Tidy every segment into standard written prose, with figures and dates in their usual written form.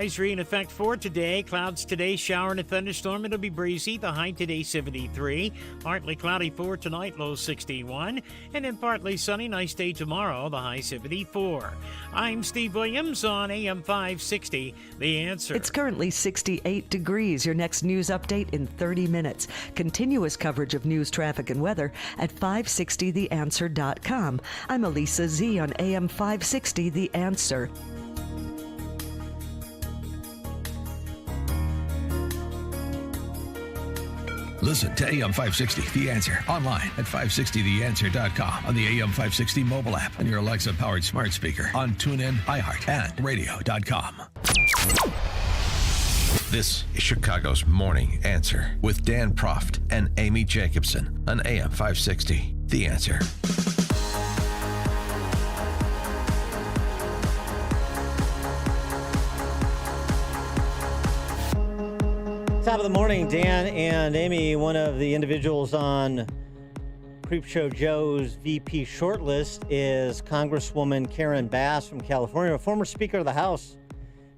Advisory in effect for today. Clouds today, shower and a thunderstorm. It'll be breezy. The high today 73. Partly cloudy for tonight, low 61. And then partly sunny, nice day tomorrow, the high 74. I'm Steve Williams on AM 560, The Answer. It's currently 68 degrees. Your next news update in 30 minutes. Continuous coverage of news, traffic, and weather at 560theanswer.com. I'm Elisa Z on AM 560, The Answer. Listen to AM 560, The Answer, online at 560theanswer.com, on the AM 560 mobile app, and your Alexa-powered smart speaker, on TuneIn, iHeart, and radio.com. This is Chicago's Morning Answer with Dan Proft and Amy Jacobson on AM 560, The Answer. Top of the morning, Dan and Amy. One of the individuals on Creepshow Joe's VP shortlist is Congresswoman Karen Bass from California, a former Speaker of the House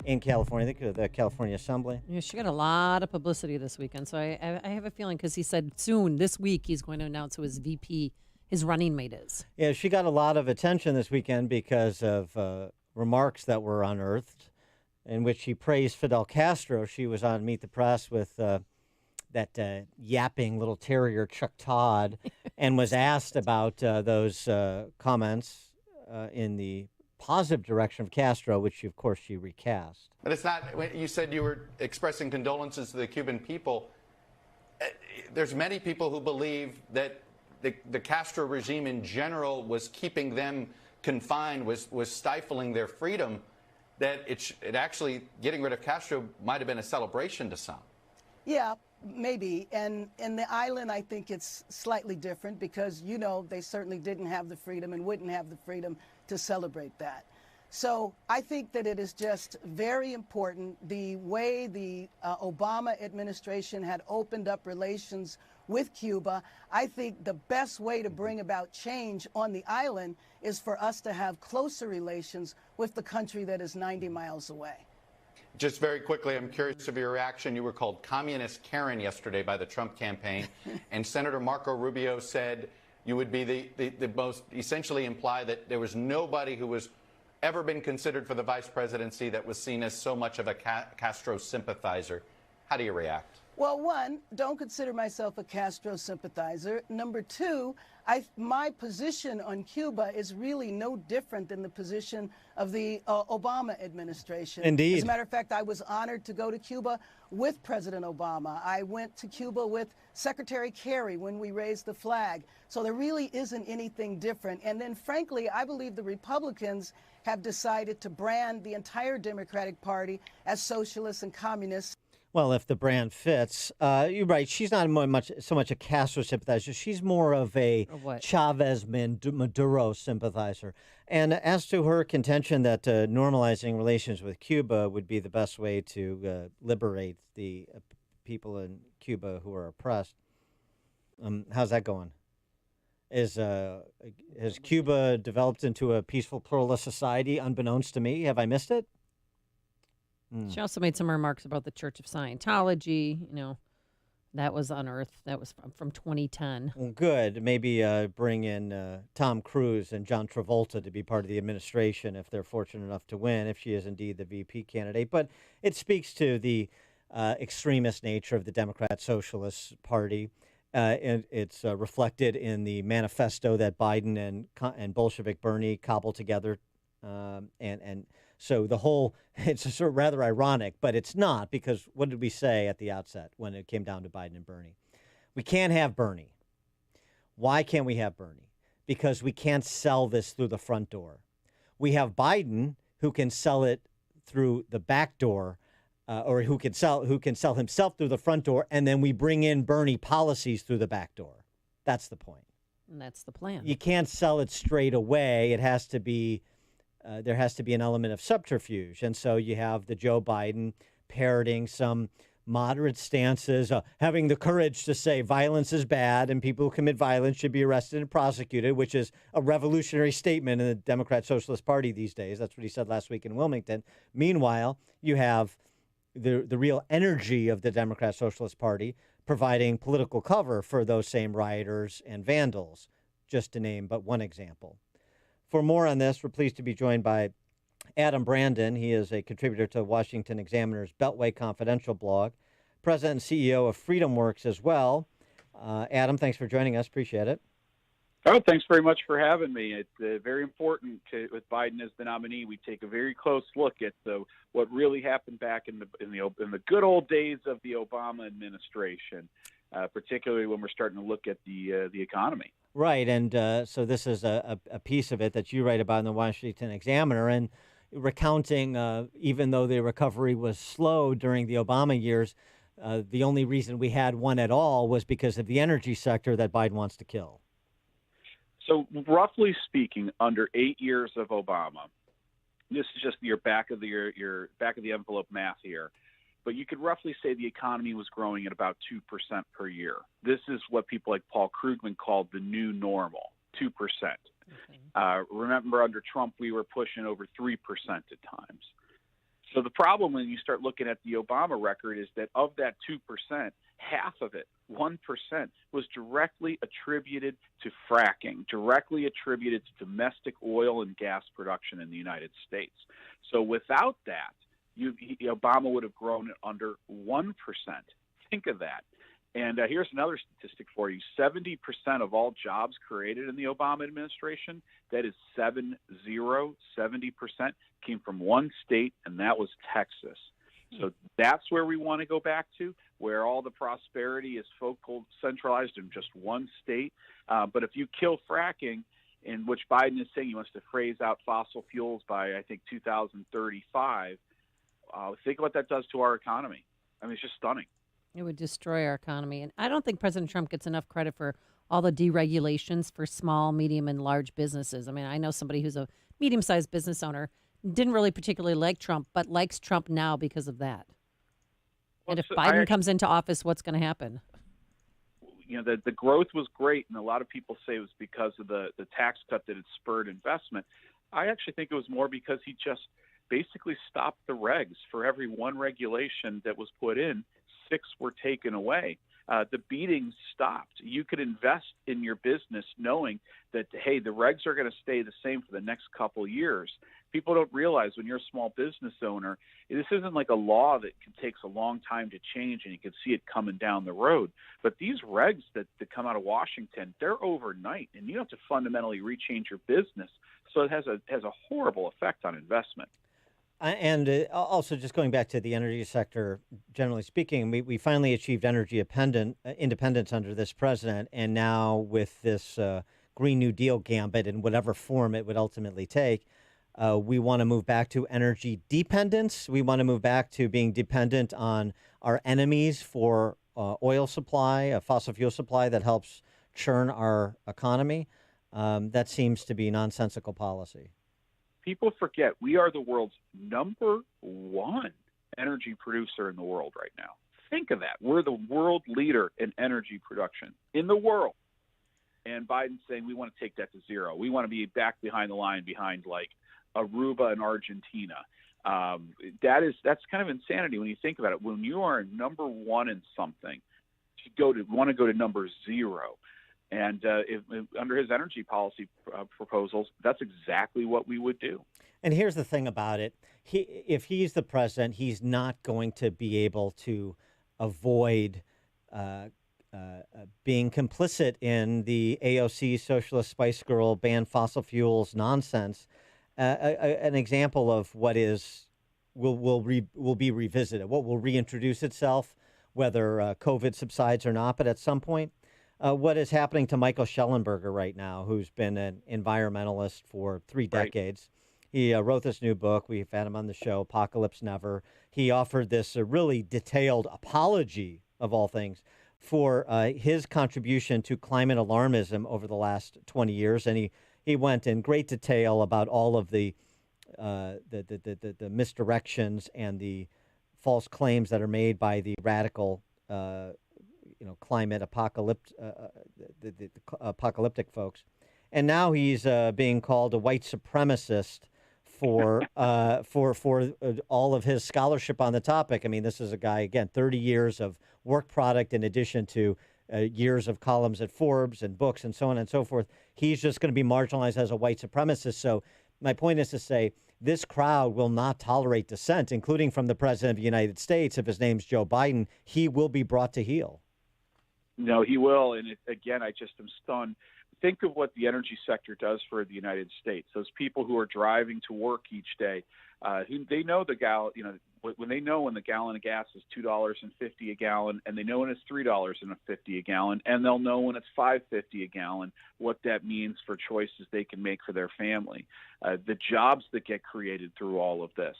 in California, I think the California Assembly. Yeah, she got a lot of publicity this weekend, so I have a feeling because he said soon, this week, he's going to announce who his VP, his running mate is. Yeah, she got a lot of attention this weekend because of remarks that were unearthed, in which she praised Fidel Castro. She was on Meet the Press with that yapping little terrier, Chuck Todd, and was asked about those comments in the positive direction of Castro, which, of course, she recast. But it's not, you said you were expressing condolences to the Cuban people. There's many people who believe that the Castro regime in general was keeping them confined, was stifling their freedom, that it actually, getting rid of Castro might have been a celebration to some. Yeah, maybe. And in the island, I think it's slightly different because, you know, they certainly didn't have the freedom and wouldn't have the freedom to celebrate that. So I think that it is just very important the way the Obama administration had opened up relations with Cuba. I think the best way to bring about change on the island is for us to have closer relations with the country that is 90 miles away. Just very quickly, I'm curious of your reaction. You were called Communist Karen yesterday by the Trump campaign, and Senator Marco Rubio said you would be the most, essentially imply that there was nobody who was ever been considered for the vice presidency that was seen as so much of a Castro sympathizer. How do you react? Well, one, don't consider myself a Castro sympathizer. Number two, my position on Cuba is really no different than the position of the Obama administration. Indeed. As a matter of fact, I was honored to go to Cuba with President Obama. I went to Cuba with Secretary Kerry when we raised the flag. So there really isn't anything different. And then, frankly, I believe the Republicans have decided to brand the entire Democratic Party as socialists and communists. Well, if the brand fits, you're right. She's not so much a Castro sympathizer. She's more of a Chavez Maduro sympathizer. And as to her contention that normalizing relations with Cuba would be the best way to liberate the people in Cuba who are oppressed, how's that going? Has Cuba developed into a peaceful, pluralist society unbeknownst to me? Have I missed it? She also made some remarks about the Church of Scientology. You know, that was unearthed. That was from 2010. Well, good. Maybe bring in Tom Cruise and John Travolta to be part of the administration if they're fortunate enough to win, if she is indeed the VP candidate. But it speaks to the extremist nature of the Democrat Socialist Party. And it's reflected in the manifesto that Biden and Bolshevik Bernie cobbled together. And so the whole, it's sort of rather ironic, but it's not, because what did we say at the outset when it came down to Biden and Bernie? We can't have Bernie. Why can't we have Bernie? Because we can't sell this through the front door. We have Biden who can sell it through the back door, or who can sell himself through the front door, and then we bring in Bernie policies through the back door. That's the point. And that's the plan. You can't sell it straight away. It has to be. There has to be an element of subterfuge. And so you have the Joe Biden parroting some moderate stances, having the courage to say violence is bad and people who commit violence should be arrested and prosecuted, which is a revolutionary statement in the Democrat Socialist Party these days. That's what he said last week in Wilmington. Meanwhile, you have the real energy of the Democrat Socialist Party providing political cover for those same rioters and vandals, just to name but one example. For more on this, we're pleased to be joined by Adam Brandon. He is a contributor to Washington Examiner's Beltway Confidential blog, president and CEO of FreedomWorks as well. Adam, thanks for joining us. Appreciate it. Oh, thanks very much for having me. It's very important with Biden as the nominee, we take a very close look at what really happened back in the good old days of the Obama administration, particularly when we're starting to look at the economy. Right, and so this is a piece of it that you write about in the Washington Examiner, and recounting, even though the recovery was slow during the Obama years, the only reason we had one at all was because of the energy sector that Biden wants to kill. So roughly speaking, under 8 years of Obama, this is just your back of the envelope math here, but you could roughly say the economy was growing at about 2% per year. This is what people like Paul Krugman called the new normal, 2%. Okay. Remember, under Trump, we were pushing over 3% at times. So the problem when you start looking at the Obama record is that of that 2%, half of it, 1%, was directly attributed to fracking, directly attributed to domestic oil and gas production in the United States. So without that, Obama would have grown at under 1%. Think of that. And here's another statistic for you. 70% of all jobs created in the Obama administration, that is 70%, came from one state, and that was Texas. So that's where we want to go back to, where all the prosperity is centralized in just one state. But if you kill fracking, in which Biden is saying he wants to phase out fossil fuels by, I think, 2035, think what that does to our economy. I mean, it's just stunning. It would destroy our economy. And I don't think President Trump gets enough credit for all the deregulations for small, medium, and large businesses. I mean, I know somebody who's a medium-sized business owner, didn't really particularly like Trump, but likes Trump now because of that. Well, and if Biden comes into office, what's going to happen? You know, the growth was great, and a lot of people say it was because of the tax cut that had spurred investment. I actually think it was more because he just basically stopped the regs. For every one regulation that was put in, 6 were taken away. The beatings stopped. You could invest in your business knowing that, hey, the regs are going to stay the same for the next couple years. People don't realize when you're a small business owner, this isn't like a law that takes a long time to change and you can see it coming down the road. But these regs that come out of Washington, they're overnight, and you have to fundamentally rechange your business. So it has a horrible effect on investment. And also, just going back to the energy sector, generally speaking, we finally achieved energy independence under this president. And now with this Green New Deal gambit in whatever form it would ultimately take, we want to move back to energy dependence. We want to move back to being dependent on our enemies for oil supply, a fossil fuel supply that helps churn our economy. That seems to be nonsensical policy. People forget we are the world's number one energy producer in the world right now. Think of that. We're the world leader in energy production in the world. And Biden's saying we want to take that to zero. We want to be back behind the line behind like Aruba and Argentina. That's kind of insanity when you think about it. When you are number one in something, you want to go to number zero. And if under his energy policy proposals, that's exactly what we would do. And here's the thing about it. If he's the president, he's not going to be able to avoid being complicit in the AOC Socialist Spice Girl ban fossil fuels nonsense. An example of what will be revisited, what will reintroduce itself, whether COVID subsides or not. But at some point, what is happening to Michael Schellenberger right now, who's been an environmentalist for 3 decades. He wrote this new book. We've had him on the show, Apocalypse Never. He offered this really detailed apology, of all things, for his contribution to climate alarmism over the last 20 years. And he went in great detail about all of the misdirections and the false claims that are made by the radical, climate the apocalyptic folks. And now he's being called a white supremacist for all of his scholarship on the topic. I mean, this is a guy, again, 30 years of work product in addition to years of columns at Forbes and books and so on and so forth. He's just going to be marginalized as a white supremacist. So my point is to say this crowd will not tolerate dissent, including from the president of the United States. If his name's Joe Biden, he will be brought to heel. No, he will. And again, I just am stunned. Think of what the energy sector does for the United States. Those people who are driving to work each day, they know when they know when the gallon of gas is $2.50 a gallon, and they know when it's $3.50 a gallon, and they'll know when it's $5.50 a gallon, what that means for choices they can make for their family. The jobs that get created through all of this.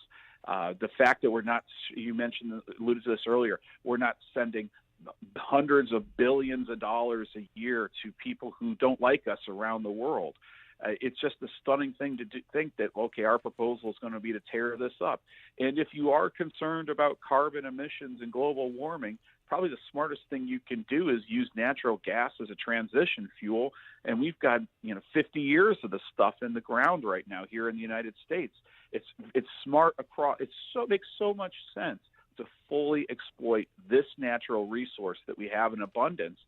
The fact that alluded to this earlier, we're not sending hundreds of billions of dollars a year to people who don't like us around the world. It's just a stunning thing to think that, okay, our proposal is going to be to tear this up. And if you are concerned about carbon emissions and global warming, probably the smartest thing you can do is use natural gas as a transition fuel. And we've got 50 years of this stuff in the ground right now here in the United States. It's smart across. Makes so much sense to fully exploit this natural resource that we have in abundance.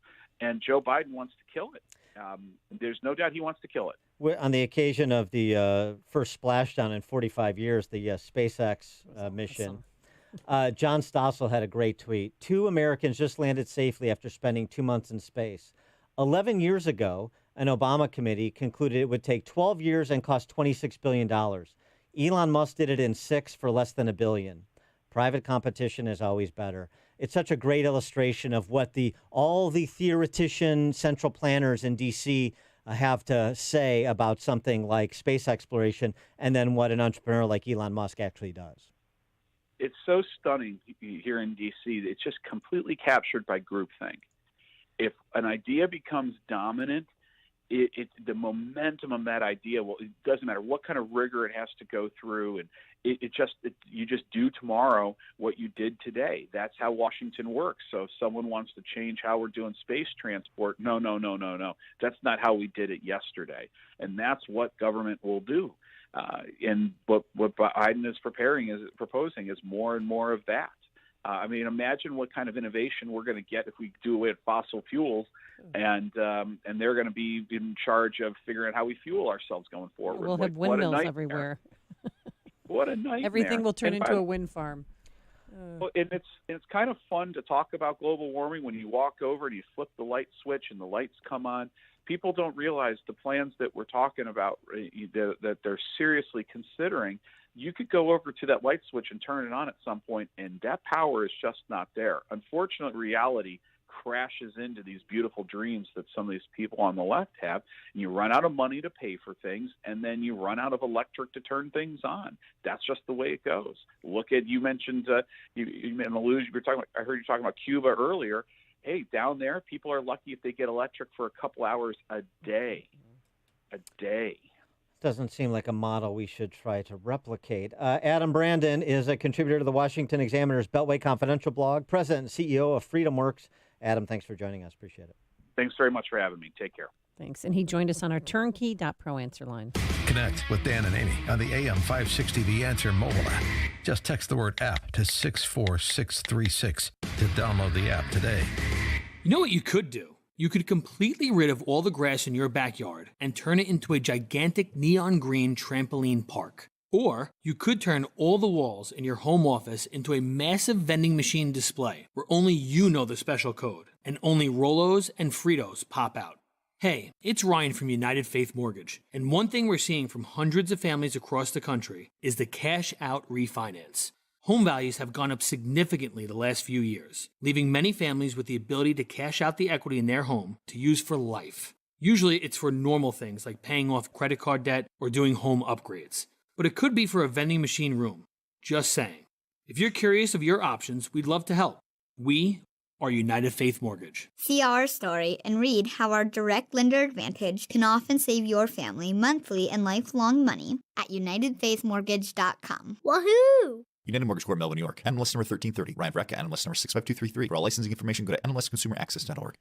And Joe Biden wants to kill it. There's no doubt he wants to kill it. On the occasion of the first splashdown in 45 years, the SpaceX mission, John Stossel had a great tweet. 2 Americans just landed safely after spending 2 months in space. 11 years ago, an Obama committee concluded it would take 12 years and cost $26 billion. Elon Musk did it in 6 for less than $1 billion. Private competition is always better. It's such a great illustration of what all the theoretician central planners in D.C. Have to say about something like space exploration, and then what an entrepreneur like Elon Musk actually does. It's so stunning here in D.C. It's just completely captured by groupthink. If an idea becomes dominant, the momentum of that idea, it doesn't matter what kind of rigor it has to go through, and you just do tomorrow what you did today. That's how Washington works. So if someone wants to change how we're doing space transport, no. That's not how we did it yesterday. And that's what government will do. And what Biden is proposing is more and more of that. Imagine what kind of innovation we're going to get if we do away with fossil fuels, and they're going to be in charge of figuring out how we fuel ourselves going forward. We'll have windmills everywhere. What a nightmare! Everything will turn into a wind farm. Well, and it's kind of fun to talk about global warming when you walk over and you flip the light switch and the lights come on. People don't realize the plans that we're talking about that they're seriously considering. You could go over to that light switch and turn it on at some point, and that power is just not there. Unfortunately, reality crashes into these beautiful dreams that some of these people on the left have, and you run out of money to pay for things, and then you run out of electric to turn things on. That's just the way it goes. You mentioned you were talking about, I heard you talking about Cuba earlier. Hey, down there, people are lucky if they get electric for a couple hours a day. A day. Doesn't seem like a model we should try to replicate. Adam Brandon is a contributor to the Washington Examiner's Beltway Confidential blog, president and CEO of FreedomWorks. Adam, thanks for joining us. Appreciate it. Thanks very much for having me. Take care. Thanks. And he joined us on our turnkey.pro answer line. Connect with Dan and Amy on the AM 560 The Answer mobile app. Just text the word app to 64636 to download the app today. You know what you could do? You could completely rid of all the grass in your backyard and turn it into a gigantic neon green trampoline park. Or you could turn all the walls in your home office into a massive vending machine display where only you know the special code and only Rolos and Fritos pop out. Hey, it's Ryan from United Faith Mortgage, and one thing we're seeing from hundreds of families across the country is the cash out refinance. Home values have gone up significantly the last few years, leaving many families with the ability to cash out the equity in their home to use for life. Usually it's for normal things like paying off credit card debt or doing home upgrades. But it could be for a vending machine room. Just saying. If you're curious of your options, we'd love to help. We are United Faith Mortgage. See our story and read how our direct lender advantage can often save your family monthly and lifelong money at UnitedFaithMortgage.com. Woohoo! United Mortgage Corp, Melbourne, New York. NMLS number 1330. Ryan Vreck, NMLS number 65233. For all licensing information, go to nmlsconsumeraccess.org.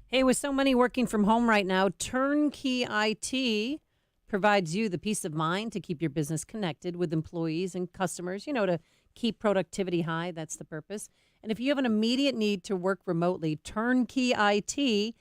Hey, with so many working from home right now, Turnkey IT provides you the peace of mind to keep your business connected with employees and customers, to keep productivity high. That's the purpose. And if you have an immediate need to work remotely, Turnkey IT